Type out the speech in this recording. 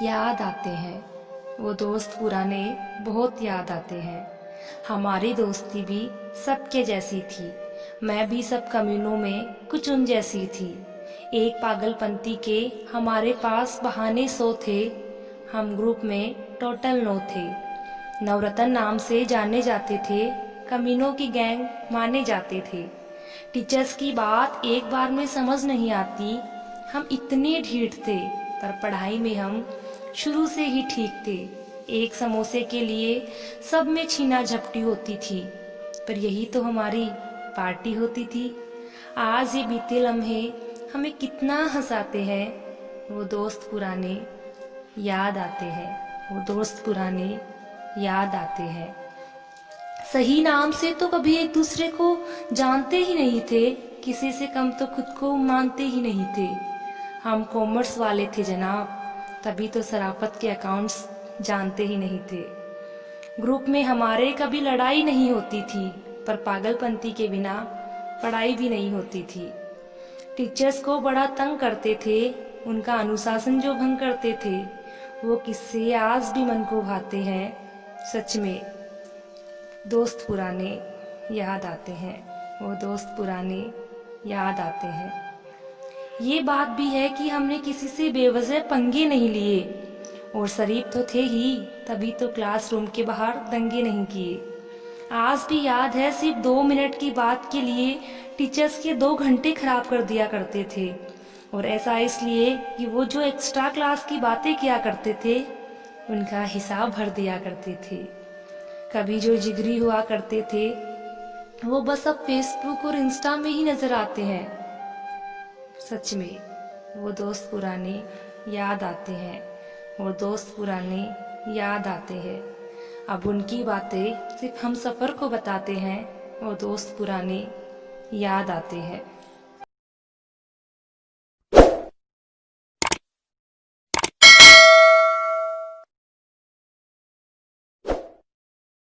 याद आते हैं वो दोस्त पुराने, बहुत याद आते हैं। हमारी दोस्ती भी सबके जैसी थी, मैं भी सब कम्युनों में कुछ उन जैसी थी। एक पागलपंती के हमारे पास बहाने 100 थे, हम ग्रुप में टोटल 9 थे। नवरत्न नाम से जाने जाते थे, कमीनों की गैंग माने जाते थे। टीचर्स की बात एक बार में समझ नहीं आती, हम इतने ढीठ थे, पर पढ़ाई में हम शुरू से ही ठीक थे। एक समोसे के लिए सब में छीना झपटी होती थी, पर यही तो हमारी पार्टी होती थी। आज ये बीते लम्हे हमें कितना हंसाते हैं, वो दोस्त पुराने याद आते हैं, वो दोस्त पुराने याद आते हैं। सही नाम से तो कभी एक दूसरे को जानते ही नहीं थे, किसी से कम तो खुद को मानते ही नहीं थे। हम कॉमर्स वाले थे जनाब, तभी तो शराफत के अकाउंट्स जानते ही नहीं थे। ग्रुप में हमारे कभी लड़ाई नहीं होती थी, पर पागलपंती के बिना पढ़ाई भी नहीं होती थी। टीचर्स को बड़ा तंग करते थे, उनका अनुशासन जो भंग करते थे, वो किस्से आज भी मन को भाते हैं। सच में दोस्त पुराने याद आते हैं, वो दोस्त पुराने याद आते हैं। ये बात भी है कि हमने किसी से बेवजह पंगे नहीं लिए, और शरीफ तो थे ही, तभी तो क्लासरूम के बाहर दंगे नहीं किए। आज भी याद है, सिर्फ 2 मिनट की बात के लिए टीचर्स के 2 घंटे खराब कर दिया करते थे, और ऐसा इसलिए कि वो जो एक्स्ट्रा क्लास की बातें किया करते थे, उनका हिसाब भर दिया करते थे। कभी जो जिगरी हुआ करते थे, वो बस अब फेसबुक और इंस्टा में ही नजर आते हैं। सच में वो दोस्त पुराने याद आते हैं, वो दोस्त पुराने याद आते हैं। अब उनकी बातें सिर्फ हम सफ़र को बताते हैं, वो दोस्त पुराने याद आते हैं।